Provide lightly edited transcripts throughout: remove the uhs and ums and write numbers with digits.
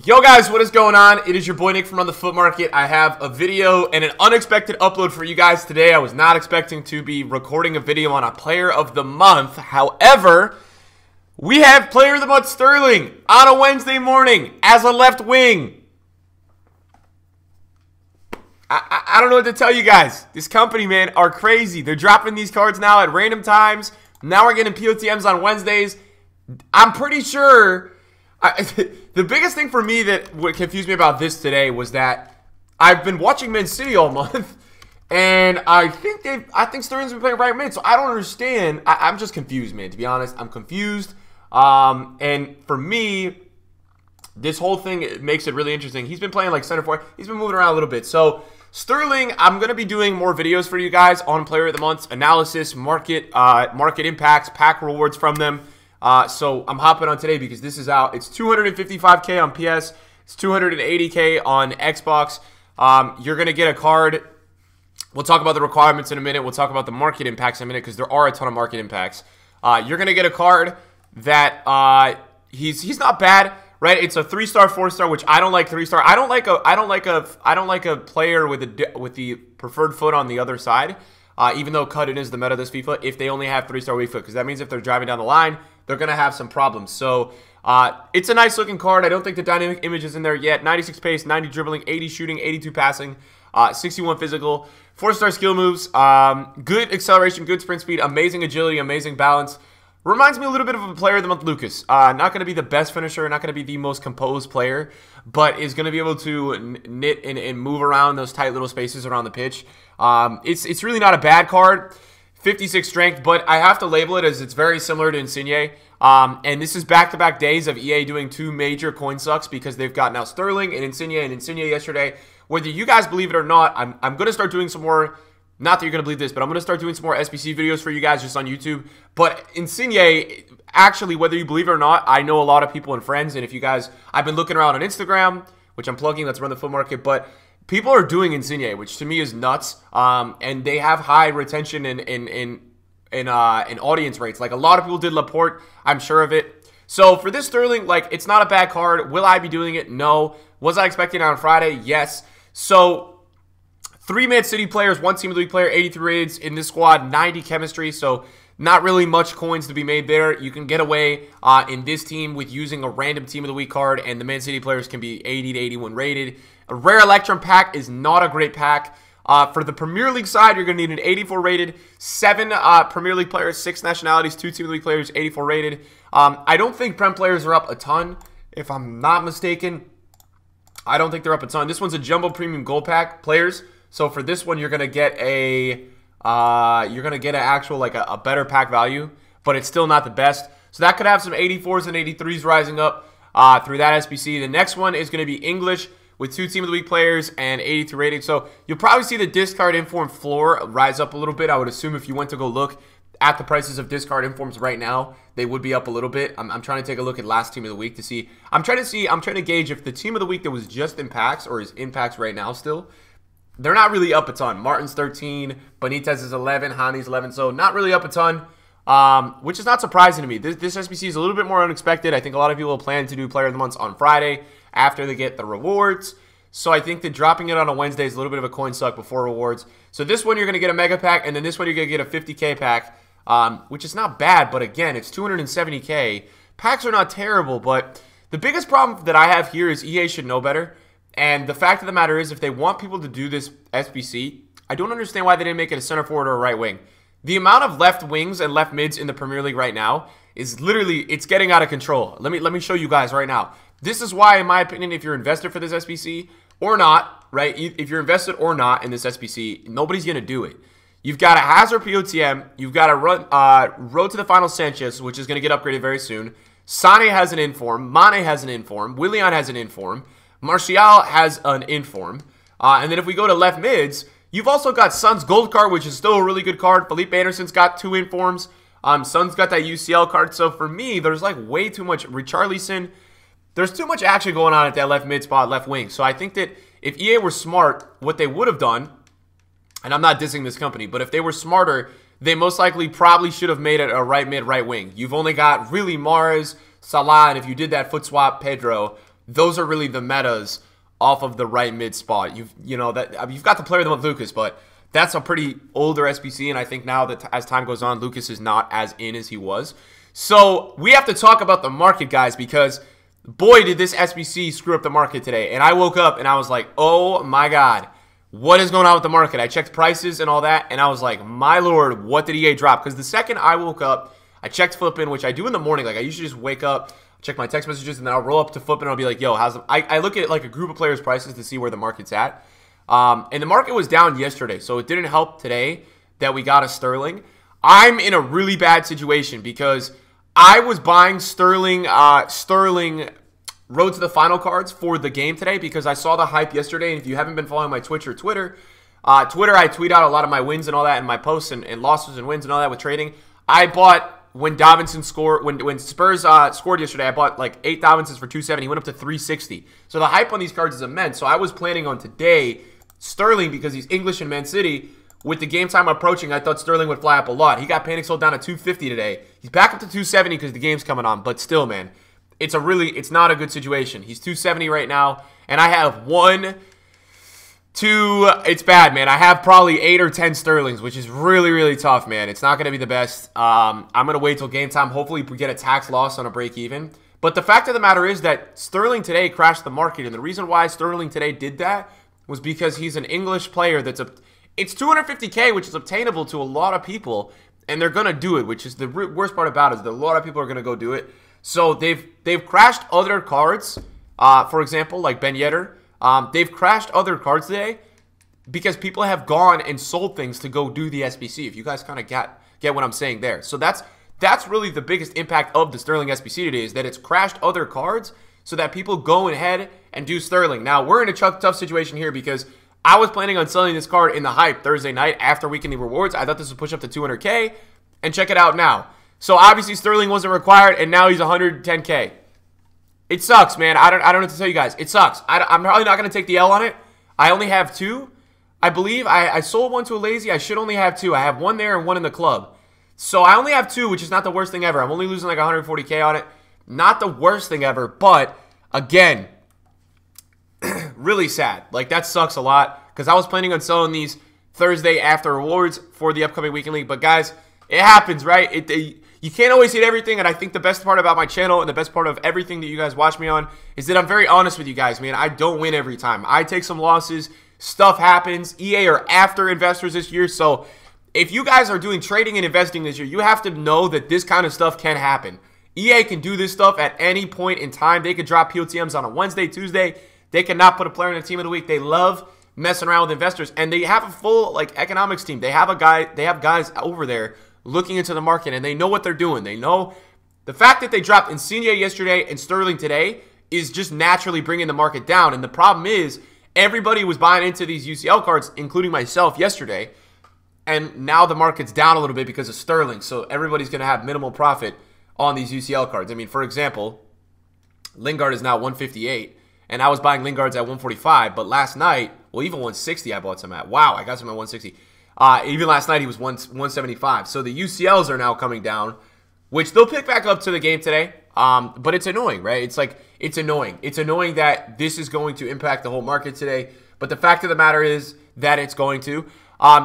Yo guys, what is going on? It is your boy Nick from On The Foot Market. I have a video and an unexpected upload for you guys today. I was not expecting to be recording a video on a player of the month. However, we have player of the month Sterling on a Wednesday morning as a left wing. I don't know what to tell you guys. This company, man, are crazy. They're dropping these cards now at random times. Now we're getting POTMs on Wednesdays. I'm pretty sure... the biggest thing for me that would confuse me about this today was that I've been watching Man City all month, and I think Sterling's been playing right mid, so I don't understand. I'm just confused, man. To be honest, I'm confused. And for me, this whole thing makes it really interesting. He's been playing like center forward. He's been moving around a little bit. So Sterling, I'm gonna be doing more videos for you guys on Player of the Month analysis, market impacts, pack rewards from them. So I'm hopping on today because this is out. It's 255K on PS. It's 280K on Xbox. You're going to get a card. We'll talk about the requirements in a minute. We'll talk about the market impacts in a minute because there are a ton of market impacts. You're going to get a card that he's not bad, right? It's a 3-star, 4-star, which I don't like 3-star. I don't like a player with the preferred foot on the other side. Even though cut-in is the meta of this FIFA, if they only have 3-star weak foot, because that means if they're driving down the line, they're going to have some problems. So it's a nice looking card. I don't think the dynamic image is in there yet. 96 pace, 90 dribbling, 80 shooting, 82 passing, 61 physical, 4-star skill moves, good acceleration, good sprint speed, amazing agility, amazing balance. Reminds me a little bit of a player of the month, Lucas. Not going to be the best finisher, not going to be the most composed player, but is going to be able to knit and move around those tight little spaces around the pitch. It's really not a bad card. 56 strength, but I have to label it as it's very similar to Insigne. And this is back-to-back days of EA doing two major coin sucks because they've got now Sterling and Insigne yesterday. Whether you guys believe it or not, I'm going to start doing some more, not that you're going to believe this, but I'm going to start doing some more SBC videos for you guys just on YouTube. But Insigne, actually, whether you believe it or not, I know a lot of people and friends, and if you guys, I've been looking around on Instagram, which I'm plugging, let's run the foot market, but people are doing Insigne, which to me is nuts, and they have high retention and audience rates. Like a lot of people did Laporte, I'm sure of it. So for this Sterling, like it's not a bad card. Will I be doing it? No. Was I expecting it on Friday? Yes. So 3 Man City players, 1 Team of the Week player, 83 raids in this squad, 90 chemistry. So not really much coins to be made there. You can get away in this team with using a random Team of the Week card, and the Man City players can be 80 to 81 rated. A rare Electrum pack is not a great pack. For the Premier League side, you're going to need an 84 rated, 7 Premier League players, 6 nationalities, 2 Team of the League players, 84 rated. I don't think Prem players are up a ton, if I'm not mistaken. I don't think they're up a ton. This one's a Jumbo Premium Gold Pack players. So for this one, you're going to get a actual like a better pack value, but it's still not the best. So that could have some 84s and 83s rising up through that SBC. The next one is going to be English with 2 Team of the Week players and 82 rating. So you'll probably see the discard inform floor rise up a little bit. I would assume if you went to go look at the prices of discard informs right now, they would be up a little bit. I'm trying to take a look at last Team of the Week to see. I'm trying to gauge if the Team of the Week that was just in packs or is in packs right now still, they're not really up a ton. Martin's 13, Benitez is 11, Hani's 11, so not really up a ton, which is not surprising to me. This SBC is a little bit more unexpected. I think a lot of people plan to do Player of the Month on Friday after they get the rewards. So I think that dropping it on a Wednesday is a little bit of a coin suck before rewards. So this one you're going to get a mega pack, and then this one you're going to get a 50K pack, which is not bad, but again, it's 270K. Packs are not terrible, but the biggest problem that I have here is EA should know better. And the fact of the matter is, if they want people to do this SBC, I don't understand why they didn't make it a center forward or a right wing. The amount of left wings and left mids in the Premier League right now is literally, it's getting out of control. Let me show you guys right now. This is why, in my opinion, if you're invested for this SBC or not, right, if you're invested or not in this SBC, nobody's going to do it. You've got a Hazard POTM. You've got a road to the final Sanchez, which is going to get upgraded very soon. Sane has an inform. Mane has an inform. Willian has an inform. Martial has an inform. And then if we go to left mids, you've also got Son's gold card, which is still a really good card. Felipe Anderson's got 2 informs. Son's got that UCL card. So for me, there's like way too much. Richarlison, there's too much action going on at that left mid spot, left wing. So I think that if EA were smart, what they would have done, and I'm not dissing this company, but if they were smarter, they most likely probably should have made it a right mid, right wing. You've only got really Mahrez, Salah, and if you did that foot swap, Pedro. those are really the metas off of the right mid spot. You've got the player of the month Lucas, but that's a pretty older SBC, and I think now that as time goes on, Lucas is not as in as he was. So we have to talk about the market, guys, because boy, did this SBC screw up the market today. And I woke up and I was like, oh my God, what is going on with the market? I checked prices and all that, and I was like, my Lord, what did EA drop? Because the second I woke up, I checked Flippin, which I do in the morning. Like, I usually just wake up, check my text messages, and then I'll roll up to Flippin and I'll be like, yo, how's the... I look at like a group of players' prices to see where the market's at. And the market was down yesterday, so it didn't help today that we got a Sterling. I'm in a really bad situation because I was buying Sterling Road to the Final cards for the game today because I saw the hype yesterday. And if you haven't been following my Twitch or Twitter, I tweet out a lot of my wins and all that, and my posts and losses and wins and all that with trading. I bought when Davinson scored, when Spurs scored yesterday, I bought like 8 Davinsons for 270. He went up to 360. So the hype on these cards is immense. So I was planning on today Sterling, because he's English in Man City. With the game time approaching, I thought Sterling would fly up a lot. He got panic sold down to 250 today. He's back up to 270 because the game's coming on. But still, man, it's not a good situation. He's 270 right now, and I have 1, 2. It's bad, man. I have probably 8 or 10 Sterlings, which is really, really tough, man. It's not going to be the best. I'm going to wait till game time. Hopefully, we get a tax loss on a break even. But the fact of the matter is that Sterling today crashed the market, and the reason why Sterling today did that was because he's an English player that's it's 250K, which is obtainable to a lot of people, and they're going to do it, which is the worst part about it, is that a lot of people are going to go do it. So they've crashed other cards, for example, like Ben Yedder. They've crashed other cards today because people have gone and sold things to go do the SBC, if you guys kind of get what I'm saying there. So that's really the biggest impact of the Sterling SBC today, is that it's crashed other cards so that people go ahead and do Sterling. Now, we're in a tough situation here because I was planning on selling this card in the hype Thursday night after weekly rewards. I thought this would push up to 200K, and check it out now. So obviously Sterling wasn't required, and now he's 110K. It sucks, man. I don't know what to tell you guys. It sucks. I'm probably not going to take the L on it. I only have 2. I believe I sold 1 to a lazy. I should only have 2. I have 1 there and 1 in the club. So I only have 2, which is not the worst thing ever. I'm only losing like 140K on it. Not the worst thing ever, but again, really sad. Like, that sucks a lot because I was planning on selling these Thursday after rewards for the upcoming weekend league. But guys, it happens, right? You can't always hit everything, and I think the best part about my channel and the best part of everything that you guys watch me on is that I'm very honest with you guys, man. I don't win every time. I take some losses. Stuff happens. EA are after investors this year, so if you guys are doing trading and investing this year, you have to know that this kind of stuff can happen. EA can do this stuff at any point in time. They could drop POTMs on a Wednesday, Tuesday. They cannot put a player in a team of the week. They love messing around with investors, and they have a full like economics team. They have guys over there looking into the market, and they know what they're doing. They know the fact that they dropped Insigne yesterday and Sterling today is just naturally bringing the market down. And the problem is everybody was buying into these UCL cards, including myself yesterday, and now the market's down a little bit because of Sterling. So everybody's going to have minimal profit on these UCL cards. I mean, for example, Lingard is now 158. And I was buying Lingards at 145, but last night, well, even 160 I bought some at. Wow, I got some at 160. Even last night he was 175. So the UCLs are now coming down, which they'll pick back up to the game today. But it's annoying, right? It's annoying. It's annoying that this is going to impact the whole market today. But the fact of the matter is that it's going to.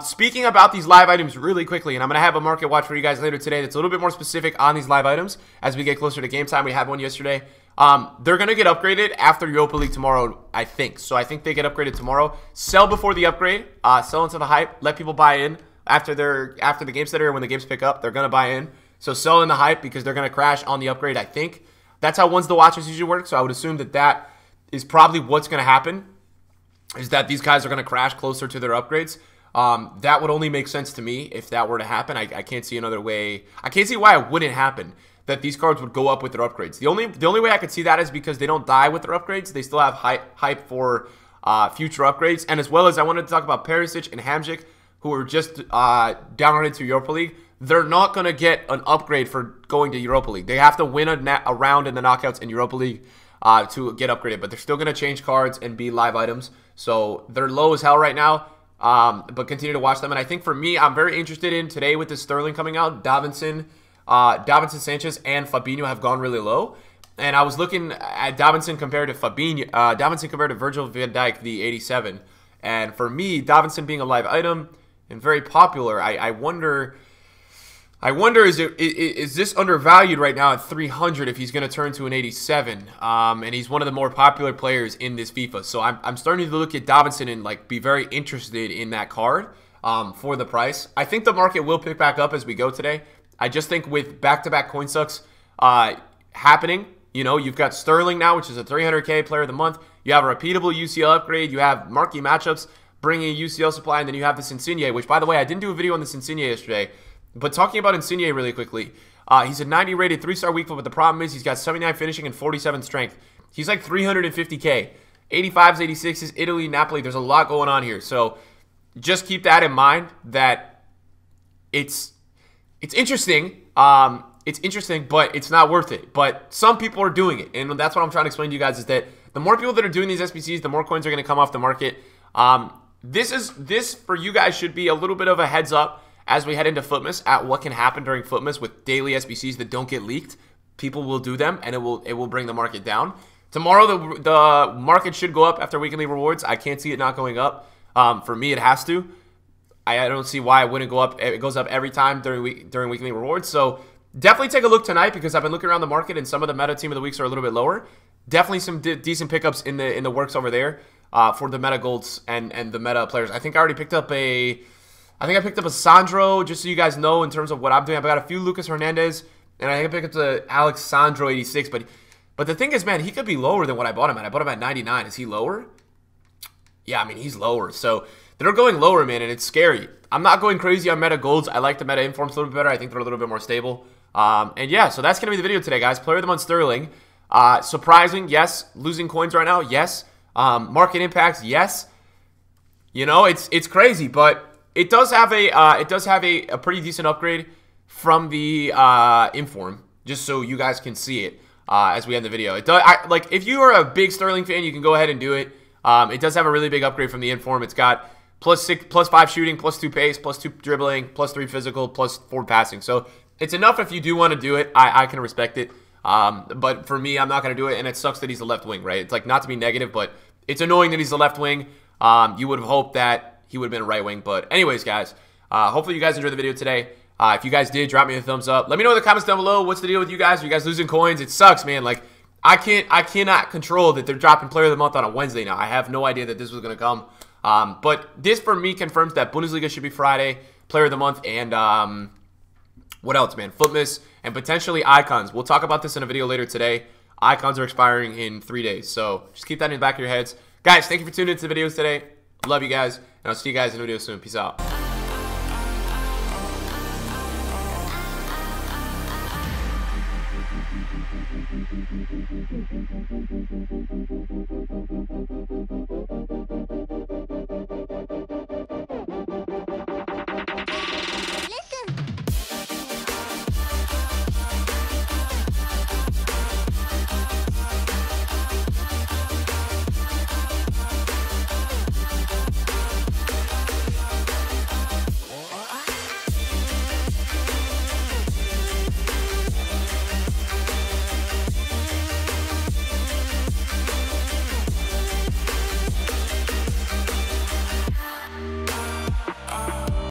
Speaking about these live items really quickly, and I'm going to have a market watch for you guys later today that's a little bit more specific on these live items as we get closer to game time. We had one yesterday. They're going to get upgraded after Europa League tomorrow, I think. So I think they get upgraded tomorrow. Sell before the upgrade. Sell into the hype. Let people buy in after the games that are when the games pick up. They're going to buy in. So sell in the hype because they're going to crash on the upgrade, I think. That's how ones the watchers usually work. So I would assume that is probably what's going to happen, is that these guys are going to crash closer to their upgrades. That would only make sense to me if that were to happen. I can't see another way. I can't see why it wouldn't happen, that these cards would go up with their upgrades. The only way I could see that is because they don't die with their upgrades. They still have hype for future upgrades. And as well as I wanted to talk about Perisic and Hamsik, who are just downloaded to Europa League. They're not going to get an upgrade for going to Europa League. They have to win a round in the knockouts in Europa League to get upgraded. But they're still going to change cards and be live items. So they're low as hell right now. But continue to watch them. And I think for me, I'm very interested in today with this Sterling coming out. Davinson Sanchez and Fabinho have gone really low. And I was looking at Davinson compared to Fabinho, Davinson compared to Virgil van Dijk, the 87. And for me, Davinson being a live item and very popular, I wonder is this undervalued right now at 300 if he's going to turn to an 87? And he's one of the more popular players in this FIFA. So I'm starting to look at Davinson and like be very interested in that card for the price. I think the market will pick back up as we go today. I just think with back-to-back coin sucks happening, you know, you've got Sterling now, which is a 300K player of the month. You have a repeatable UCL upgrade. You have marquee matchups bringing a UCL supply, and then you have this Insigne, which, by the way, I didn't do a video on this Insigne yesterday. But talking about Insigne really quickly, he's a 90 rated 3-star weak foot, but the problem is he's got 79 finishing and 47 strength. He's like 350K. 85s, 86s, Italy, Napoli. There's a lot going on here. So just keep that in mind that it's interesting. It's interesting, but it's not worth it. But some people are doing it, and that's what I'm trying to explain to you guys is that the more people that are doing these SBCs, the more coins are going to come off the market. This for you guys should be a little bit of a heads up as we head into Footmas at what can happen during Footmas with daily SBCs that don't get leaked. People will do them, and it will bring the market down. Tomorrow, the market should go up after weekly rewards. I can't see it not going up. For me, it has to. I don't see why it wouldn't go up. It goes up every time during weekly rewards. So definitely take a look tonight because I've been looking around the market and some of the meta team of the weeks are a little bit lower. Definitely some decent pickups in the works over there for the meta golds and the meta players. I think I already picked up a Sandro, just so you guys know in terms of what I'm doing. I've got a few Lucas Hernandez, and I think I picked up the Alex Sandro 86. But the thing is, man, he could be lower than what I bought him at. I bought him at 99. Is he lower? Yeah, I mean, he's lower. So they're going lower, man, and it's scary. I'm not going crazy on meta golds. I like the meta informs a little bit better. I think they're a little bit more stable. And yeah, so that's going to be the video today, guys. Player of the month, Sterling. Surprising, yes. Losing coins right now, yes. Market impacts, yes. You know, it's crazy, but it does have a pretty decent upgrade from the inform, just so you guys can see it as we end the video. It does. Like if you are a big Sterling fan, you can go ahead and do it. It does have a really big upgrade from the inform. It's got +5 shooting, +2 pace, +2 dribbling, +3 physical, +4 passing. So it's enough if you do want to do it. I can respect it. But for me, I'm not going to do it, and it sucks that he's the left wing, right? It's like not to be negative, but it's annoying that he's the left wing. You would have hoped that he would have been a right wing. But anyways, guys, hopefully you guys enjoyed the video today. If you guys did, drop me a thumbs up. Let me know in the comments down below. What's the deal with you guys? Are you guys losing coins? It sucks, man. Like I cannot control that they're dropping player of the month on a Wednesday now. I have no idea that this was going to come. But this for me confirms that Bundesliga should be Friday, player of the month, and what else, man? Footmas and potentially icons. We'll talk about this in a video later today. Icons are expiring in 3 days, so just keep that in the back of your heads. Guys, thank you for tuning into the videos today. Love you guys, and I'll see you guys in a video soon. Peace out.